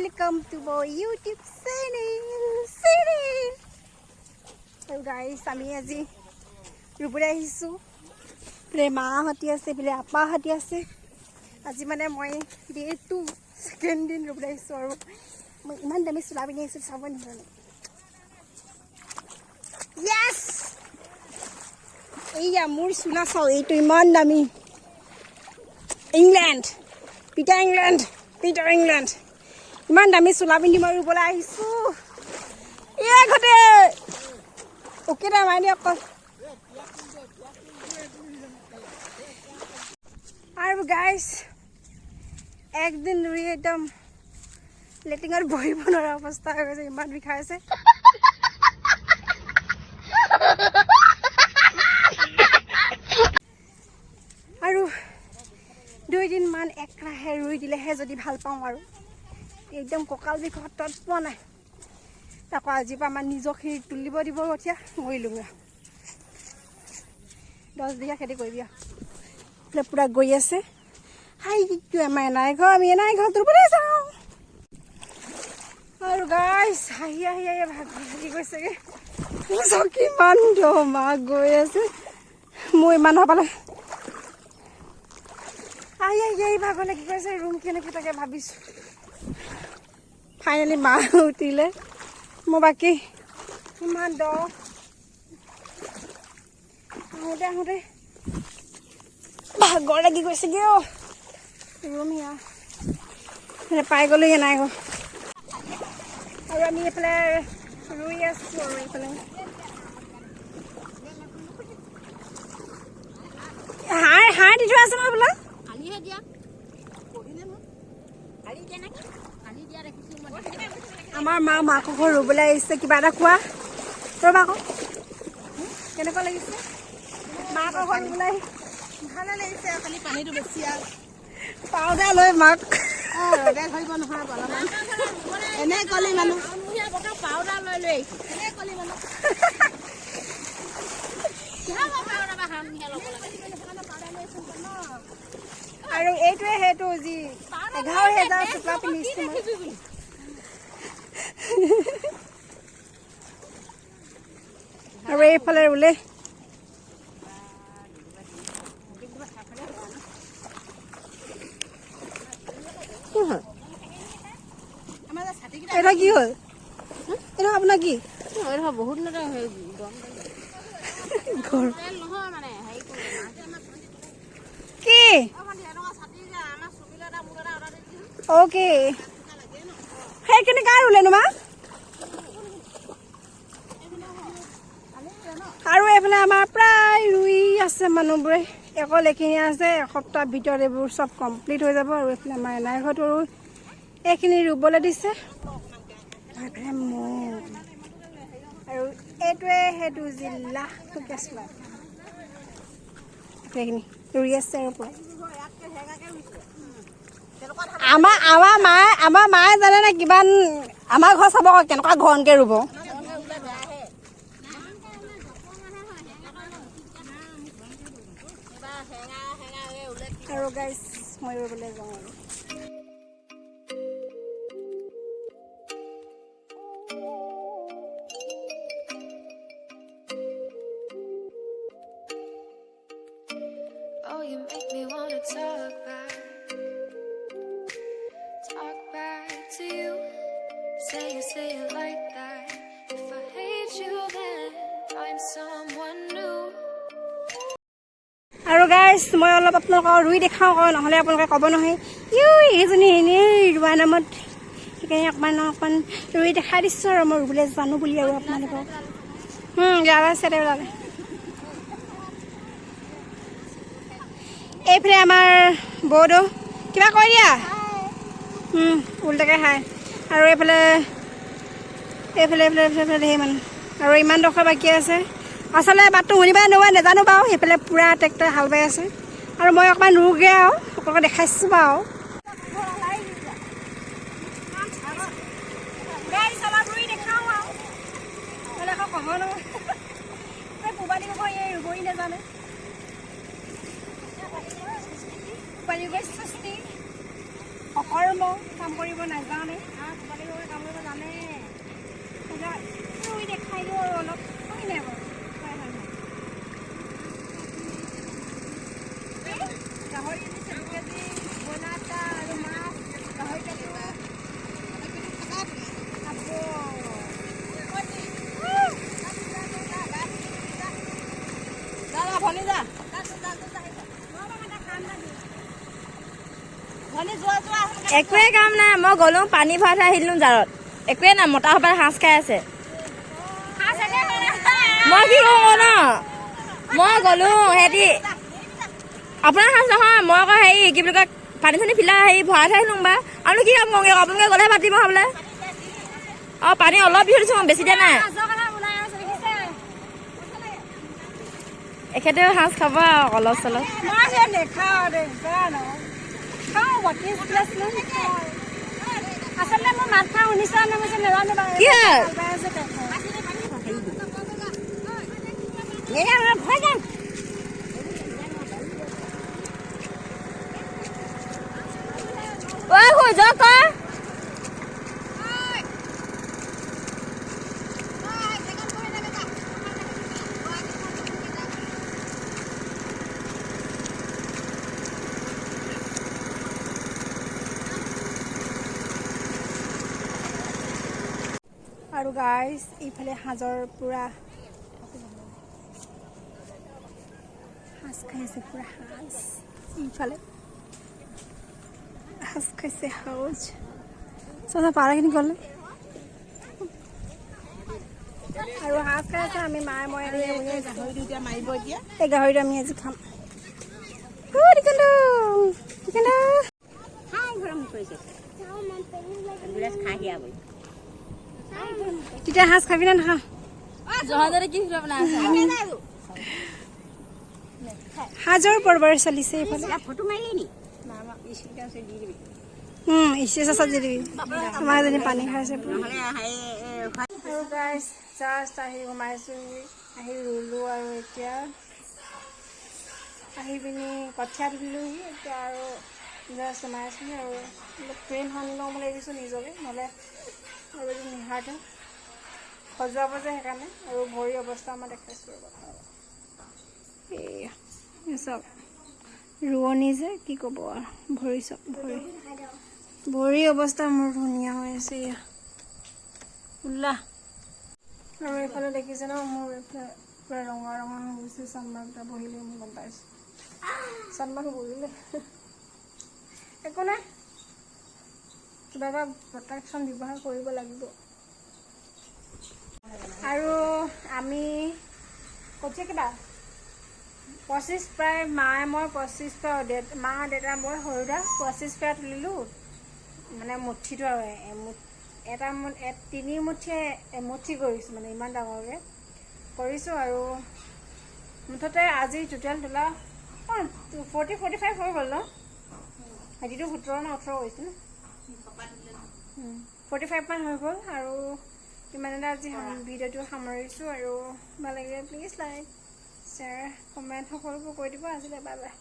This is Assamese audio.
welcome to our YouTube channel. So guys, আমি আজি ৰুবলে আহিছো। প্লে মাহতি আছে, প্লে আপাহতি আছে। আজি মানে মই ডে 2 সেকেন্ড দিন ৰুবলে আহিছো আৰু মই ইমান দামি চুলা পিনি আহিছো চাব নিদিলে। Yes! এইয়া মোৰ চুলা চাও, এইটো ইমান দামি। England, Peter England. ইমান দামি চুলা পিন্ধি মই ৰুবলে আহিছো। এ ঘটে ওকে দা মাইনি অকল আৰু গাইস একদিন ৰুই একদম লেটিঙত বহিব নোৱাৰা অৱস্থা হৈ গৈছে, ইমান বিষাইছে। আৰু 2 দিন মান একৰাহে ৰুই দিলেহে যদি ভাল পাওঁ আৰু একদম কঁকাল বিষত পোৱা নাই। তাকো আজিৰ পৰা আমাৰ নিজৰ খিনি তুলিব দিব কঠীয়া মৰিলোঙা 10 বিঘা খেতি কৰিবি আৰু পুৰা গৈ আছে। হাই কি আমাৰ এনাই ঘৰ, আমি এনাই ঘৰ তুলিবলৈ যাওঁ। আৰু গাইছ হাঁহি ভাগ লাগি গৈছেগে। কিমান দমা গৈ আছে মোৰ ইমান হবালে আহি ভাগ লাগি গৈছে। ৰুম কেনেকে তাকে ভাবিছো। ফাইনেলি মা উঠিলে, মোৰ বাকী ইমান দ আহোঁতে ভাগৰ লাগি গৈছেগে। ৰুম ইয়াৰ পাই গ'লো নাই গ'ল। আৰু আমি এইফালে ৰুই আছো আৰু এইফালে হাঁহ দি থোৱা আছে নহয় বোলা। আমাৰ মা মাকৰ ঘৰ ৰুবলৈ আহিছে। কিবা এটা খোৱা ৰ'বা আকৌ, কেনেকুৱা লাগিছে মাকৰ ঘৰ ৰুবলৈ? ভালে লাগিছে, খালি পানীটো বেছি আৰু পাউডাৰ লৈ মাক ৰ'দে ধৰিব নহয় অলপমান। এনে কলি মানুহ পাউডাৰ লৈ লৈ এনে কলি মানুহ আৰু এইটোৱে সেইটো যি 11,000 চুকলা পিন্ধিছো আৰু এইফালে ৰুলে এটা কি হ'ল? এটা আপোনাৰ কি বহুত কি অকে সেইখিনি কাৰ ৰুলেনো মা? আৰু এইফালে আমাৰ প্ৰায় ৰুই আছে মানুহবোৰে। অকল এইখিনি আছে, এসপ্তাহ ভিতৰত এইবোৰ চব কমপ্লিট হৈ যাব। আৰু এইফালে আমাৰ এনাই ঘৰটো এইখিনি ৰুবলৈ দিছে। আৰু এইটোৱে সেইটো জিলা সেইখিনি ৰুই আছে আৰু পুৰা। আমাৰ মায়ে জানে নে কিমান আমাৰ ঘৰ চাব কেনেকুৱা ঘনকে ৰুব। আৰু গাইছ মই ৰুবলৈ যাওঁ আৰু you make me wanna talk back to you. Say it like that. If I hate you, then find someone new. আৰু গাইছ মই অলপ আপোনালোকক ৰুই দেখাওঁ আকৌ, নহ'লে আপোনালোকে ক'ব নহয় এইজনী এনেই ৰুৱা নামত। সেইকাৰণে অকণমান ৰুই দেখাই দিছোঁ আৰু মই ৰুবলৈ জানো বুলি আৰু আপোনালোকক। চেটে ওলালে। এইফালে আমাৰ বৌদো কিবা কৈ দিয়া উল্টাকে খায়। আৰু এইফালে ধেৰ মানুহ আৰু ইমান ডোখৰ বাকী আছে। আচলতে বাটটো শুনিবা নোৱা নাজানো বাৰু। সেইফালে পূৰা ট্ৰেক্টৰ হাল বাই আছে আৰু মই অকণমান ৰুগে আৰু আপোনালোকে দেখাইছোঁ বাৰু। ৰুবই নাজানে অকল মই কাম কৰিব নাজানে কাম কৰিব জানে দেখাই দিওঁ আৰু অলপ হয় নাই বাৰু গাহৰি 2 কেজি ব্ৰইলাৰ এটা আৰু মাছ গাহৰি কাটো একোৱে কাম নাই মই গলো পানী ভৰাই থৈ আহিলো জাৰত একোৱে নাই মতা সবাই সাজ খাই আছে মই কি কৰো ন মই গলো হেৰি আপোনাৰ সাজ নহয় মই আকৌ হেৰি কি বুলি কয় পানী চানী ফিলা হেৰি ভৰাই থৈ আহিলো বা আৰু কি কাম কৰোঁ আপোনালোকে গ'লেহে পাতিব খাবলৈ অঁ পানী অলপ দি থৈছোঁ বেছি দিয়া নাই এখেতেও সাজ খাব আৰু অলপ চলপ আচলতে মই মাছ খাওঁ শুনিছা নাজানো কি ভয় যাম ঐ শুই যাওক ক আৰু গাইজ ইফালে সাজৰ পুৰা সাজ খাইছে পুৰা সাজ ইফালে সাজ খাইছে সাজ চা পাৰাখিনি গ'লে আৰু সাজ খাইছে আমি মায়ে মই গাহৰিটো এতিয়া মাৰিব এতিয়া এই গাহৰিটো আমি আজি খাম তেতিয়া সাজ খাবি নে নাখাওঁ সাজৰ পৰ্বৰ চলিছে এইফালে তোমাৰ এজনী পানী খাইছে আৰু গাইজ জাষ্ট আহি সোমাইছোঁ আহি ৰুলোঁ আৰু এতিয়া আহি পিনি কঠীয়া তুলিলোঁহি এতিয়া আৰু জাষ্ট সোমাইছোঁ আৰু অলপ ট্ৰেইন সানি লওঁ বুলি ভাবিছোঁ নিজকে নহ'লে আৰু এইটো নিহাৰটো সজোৱাব যে সেইকাৰণে আৰু ভৰি অৱস্থা মই দেখাইছোঁ এয়া চব ৰোৱনী যে কি ক'ব আৰু ভৰি চব ভৰি অৱস্থা মোৰ ধুনীয়া হৈ আছে এয়া উল্লাহ আৰু এইফালে দেখিছে ন মোৰ এইফালে পুৰা ৰঙা ৰঙা হৈ গৈছে চানমাৰ্কটা বহিলে মই গম পাইছোঁ চানমাৰ্ক বহিলে একো নাই কিবা এটা প্ৰটেকশ্যন ব্যৱহাৰ কৰিব লাগিব আৰু আমি কঠিয়া কিবা 25 প্ৰায় মায়ে মই 25 পৰা মা দেউতা মই সৰুদা 25 পৰা তুলিলোঁ মানে মুঠিটো আৰু এটা 3 মুঠিয়ে এমুঠি কৰিছোঁ মানে ইমান ডাঙৰকৈ কৰিছোঁ আৰু মুঠতে আজি টোটেল তোলা 40-45 হৈ গ'ল ন সিহঁতিটো 17 নে 18 কৰিছে ন 45 মান হৈ গ'ল আৰু ইমানতে আজি ভিডিঅ'টো সামৰিছোঁ আৰু ভাল লাগিলে প্লিজ লাইক শ্বেয়াৰ কমেণ্ট সকলোবোৰ কৰি দিব আজিলৈ বাই বাই